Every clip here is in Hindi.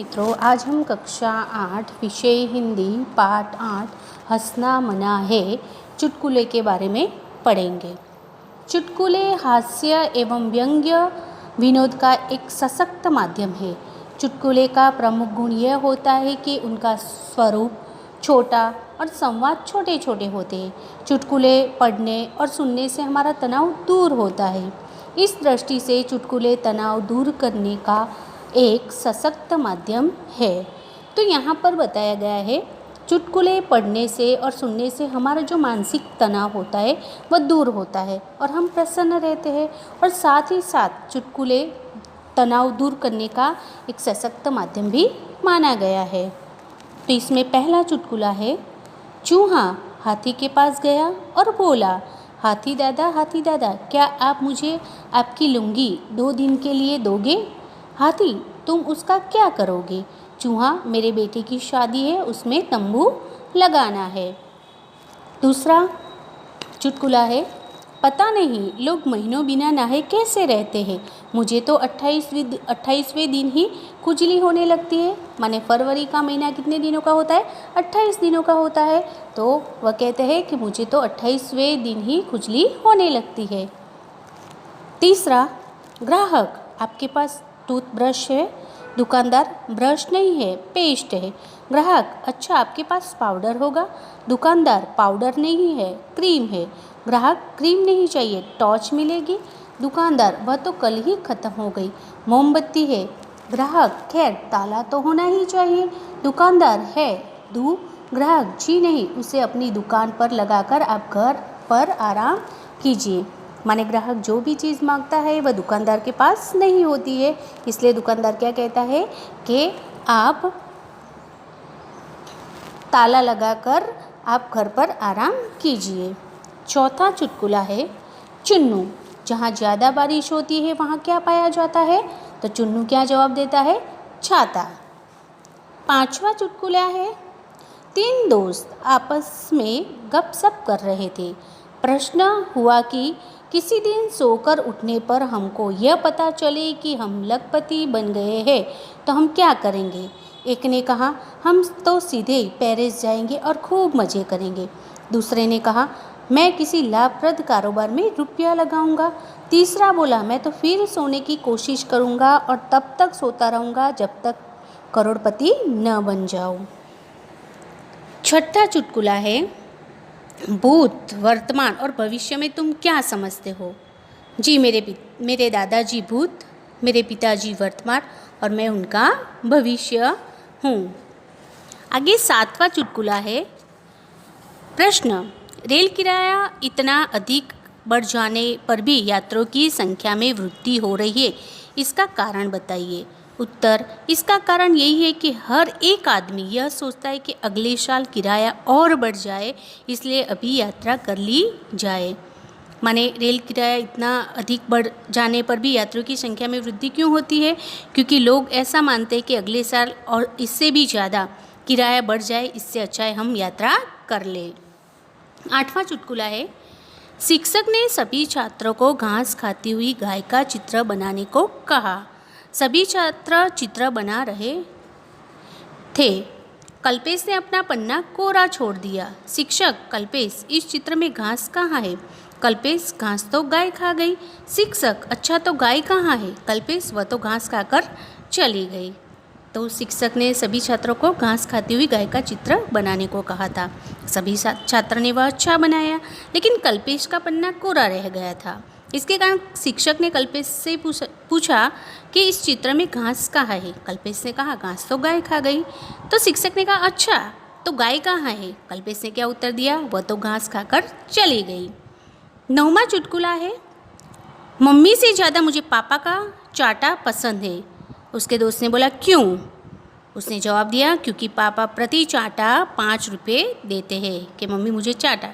मित्रों, आज हम कक्षा 8 विषय हिंदी पाठ 8 हंसना मना है चुटकुले के बारे में पढ़ेंगे। चुटकुले हास्य एवं व्यंग्य विनोद का एक सशक्त माध्यम है। चुटकुले का प्रमुख गुण यह होता है कि उनका स्वरूप छोटा और संवाद छोटे छोटे होते हैं। चुटकुले पढ़ने और सुनने से हमारा तनाव दूर होता है। इस दृष्टि से चुटकुले तनाव दूर करने का एक सशक्त माध्यम है। तो यहाँ पर बताया गया है चुटकुले पढ़ने से और सुनने से हमारा जो मानसिक तनाव होता है वह दूर होता है और हम प्रसन्न रहते हैं। और साथ ही साथ चुटकुले तनाव दूर करने का एक सशक्त माध्यम भी माना गया है। तो इसमें पहला चुटकुला है, चूहा हाथी के पास गया और बोला, हाथी दादा क्या आप मुझे आपकी लुंगी 2 दिन के लिए दोगे? हाथी, तुम उसका क्या करोगे? चूहा, मेरे बेटे की शादी है, उसमें तंबू लगाना है। दूसरा चुटकुला है, पता नहीं लोग महीनों बिना नहाए कैसे रहते हैं। मुझे तो 28वें दिन ही खुजली होने लगती है। माने फरवरी का महीना कितने दिनों का होता है? 28 दिनों का होता है। तो वह कहते हैं कि मुझे तो 28वें दिन ही खुजली होने लगती है। तीसरा, ग्राहक, आपके पास टूथब्रश है? दुकानदार, ब्रश नहीं है, पेस्ट है। ग्राहक, अच्छा आपके पास पाउडर होगा? दुकानदार, पाउडर नहीं है, क्रीम है। ग्राहक, क्रीम नहीं चाहिए, टॉर्च मिलेगी? दुकानदार, वह तो कल ही ख़त्म हो गई। मोमबत्ती है? ग्राहक, खैर ताला तो होना ही चाहिए। दुकानदार, है दूँ? ग्राहक, जी नहीं, उसे अपनी दुकान पर लगाकर आप घर पर आराम कीजिए। माने ग्राहक जो भी चीज़ मांगता है वह दुकानदार के पास नहीं होती है, इसलिए दुकानदार क्या कहता है कि आप ताला लगाकर आप घर पर आराम कीजिए। चौथा चुटकुला है, चुन्नू, जहाँ ज़्यादा बारिश होती है वहाँ क्या पाया जाता है? तो चुन्नू क्या जवाब देता है? छाता। पांचवा चुटकुला है, 3 दोस्त आपस में गपशप कर रहे थे। प्रश्न हुआ कि किसी दिन सोकर उठने पर हमको यह पता चले कि हम लखपति बन गए हैं तो हम क्या करेंगे? एक ने कहा, हम तो सीधे पेरिस जाएंगे और खूब मज़े करेंगे। दूसरे ने कहा, मैं किसी लाभप्रद कारोबार में रुपया लगाऊंगा। तीसरा बोला, मैं तो फिर सोने की कोशिश करूंगा और तब तक सोता रहूंगा जब तक करोड़पति न बन जाऊं। छठा चुटकुला है, भूत, वर्तमान और भविष्य में तुम क्या समझते हो? जी, मेरे दादाजी भूत, मेरे पिताजी वर्तमान और मैं उनका भविष्य हूँ। आगे 7वां चुटकुला है, प्रश्न, रेल किराया इतना अधिक बढ़ जाने पर भी यात्रियों की संख्या में वृद्धि हो रही है, इसका कारण बताइए। उत्तर, इसका कारण यही है कि हर एक आदमी यह सोचता है कि अगले साल किराया और बढ़ जाए, इसलिए अभी यात्रा कर ली जाए। माने रेल किराया इतना अधिक बढ़ जाने पर भी यात्रियों की संख्या में वृद्धि क्यों होती है? क्योंकि लोग ऐसा मानते हैं कि अगले साल और इससे भी ज़्यादा किराया बढ़ जाए, इससे अच्छा है हम यात्रा कर लें। 8वां चुटकुला है, शिक्षक ने सभी छात्रों को घास खाती हुई गाय का चित्र बनाने को कहा। सभी छात्र चित्र बना रहे थे। कल्पेश ने अपना पन्ना कोरा छोड़ दिया। शिक्षक, कल्पेश, इस चित्र में घास कहाँ है? कल्पेश, घास तो गाय खा गई। शिक्षक, अच्छा तो गाय कहाँ है? कल्पेश, वह तो घास खाकर चली गई। तो शिक्षक ने सभी छात्रों को घास खाती हुई गाय का चित्र बनाने को कहा था। सभी छात्र ने वह अच्छा बनाया, लेकिन कल्पेश का पन्ना कोरा रह गया था। इसके कारण शिक्षक ने कल्पेश से पूछा कि इस चित्र में घास कहाँ है? कल्पेश ने कहा, घास तो गाय खा गई। तो शिक्षक ने कहा, अच्छा तो गाय कहाँ है? कल्पेश ने क्या उत्तर दिया? वह तो घास खाकर चली गई। 9वां चुटकुला है, मम्मी से ज़्यादा मुझे पापा का चाटा पसंद है। उसके दोस्त ने बोला, क्यों? उसने जवाब दिया, क्योंकि पापा प्रति चाटा 5 रुपये देते हैं कि मम्मी मुझे चाटा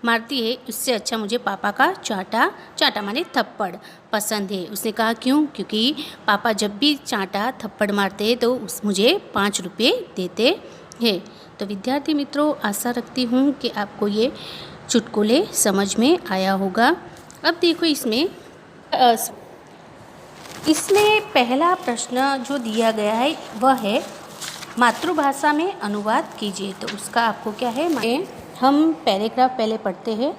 मारती है, उससे अच्छा मुझे पापा का चाटा माने थप्पड़ पसंद है। उसने कहा, क्यों? क्योंकि पापा जब भी चाटा थप्पड़ मारते हैं तो मुझे 5 रुपये देते हैं। तो विद्यार्थी मित्रों, आशा रखती हूँ कि आपको ये चुटकुले समझ में आया होगा। अब देखो इसमें इसमें पहला प्रश्न जो दिया गया है वह है मातृभाषा में अनुवाद कीजिए। तो उसका आपको क्या है, हम पैराग्राफ पहले पढ़ते हैं।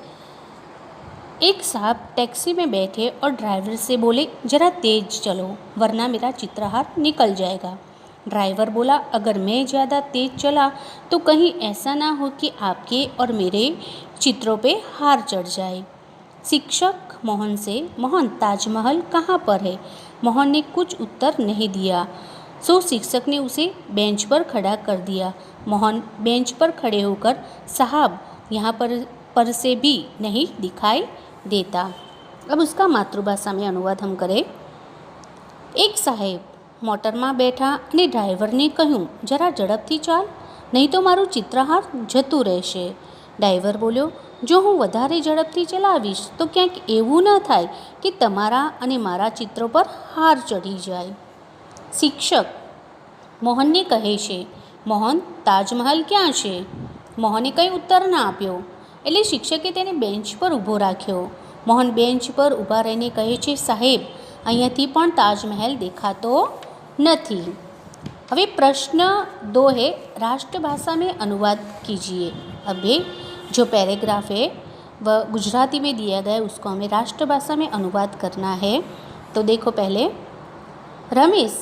एक साहब टैक्सी में बैठे और ड्राइवर से बोले, ज़रा तेज़ चलो वरना मेरा चित्रहार निकल जाएगा। ड्राइवर बोला, अगर मैं ज़्यादा तेज़ चला तो कहीं ऐसा ना हो कि आपके और मेरे चित्रों पे हार चढ़ जाए। शिक्षक मोहन से, मोहन ताजमहल कहाँ पर है? मोहन ने कुछ उत्तर नहीं दिया, सो शिक्षक ने उसे बेंच पर खड़ा कर दिया। मोहन बेंच पर खड़े होकर, साहब यहाँ पर से भी नहीं दिखाई देता। अब उसका मातृभाषा में अनुवाद हम करें। एक સાહેબ મોટરમાં બેઠા અને ડ્રાઈવરને કહ્યું, જરા ઝડપથી ચાલ, નહીં તો મારું ચિત્રહાર જતું રહેશે. ડ્રાઈવર બોલ્યો, જો હું વધારે ઝડપથી ચલાવીશ તો ક્યાંક એવું ન થાય કે તમારા અને મારા ચિત્રો પર હાર ચડી જાય. શિક્ષક મોહનને કહે છે, મોહન તાજમહલ ક્યાં છે? મોહને કંઈ ઉત્તર ના આપ્યો એટલે શિક્ષકે તેને બેન્ચ પર ઊભો રાખ્યો. મોહન બેન્ચ પર ઊભા રહીને કહે છે, સાહેબ અહીંયાથી પણ ताजमहल देखातो नहीं। अभी प्रश्न 2 है, राष्ट्रभाषा में अनुवाद कीजिए। अब ये जो पैराग्राफ है वह गुजराती में दिया गया है, उसको हमें राष्ट्रभाषा में अनुवाद करना है। तो देखो पहले, रमेश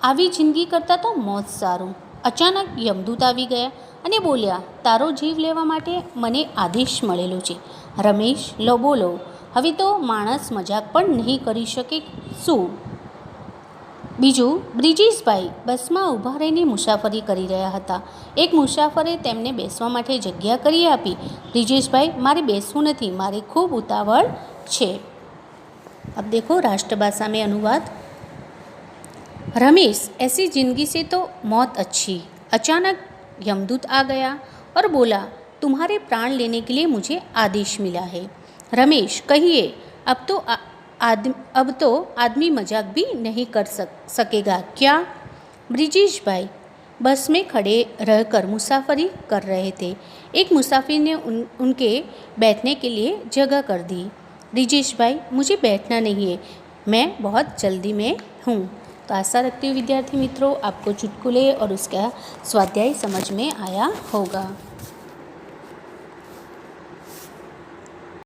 આવી જિંદગી કરતાં તો મોત સારું. અચાનક યમદૂત આવી ગયા અને બોલ્યા, તારો જીવ લેવા માટે મને આદેશ મળેલો છે. રમેશ, લો બોલો, હવે તો માણસ મજાક પણ નહીં કરી શકે શું? બીજું, બ્રિજેશભાઈ બસમાં ઊભા રહીને મુસાફરી કરી રહ્યા હતા. એક મુસાફરે તેમને બેસવા માટે જગ્યા કરી આપી. બ્રિજેશભાઈ, મારે બેસવું નથી, મારે ખૂબ ઉતાવળ છે. अब देखो राष्ट्रभाषा में अनुवाद। रमेश, ऐसी जिंदगी से तो मौत अच्छी। अचानक यमदूत आ गया और बोला, तुम्हारे प्राण लेने के लिए मुझे आदेश मिला है। रमेश, कहिए, अब तो आदमी मजाक भी नहीं कर सकेगा क्या? ब्रिजेश भाई बस में खड़े रहकर मुसाफरी कर रहे थे। एक मुसाफिर ने उनके बैठने के लिए जगह कर दी। ब्रिजेश भाई, मुझे बैठना नहीं है, मैं बहुत जल्दी में हूँ। तो आशा रखती हूँ विद्यार्थी मित्रों आपको चुटकुले और उसका स्वाध्याय समझ में आया होगा।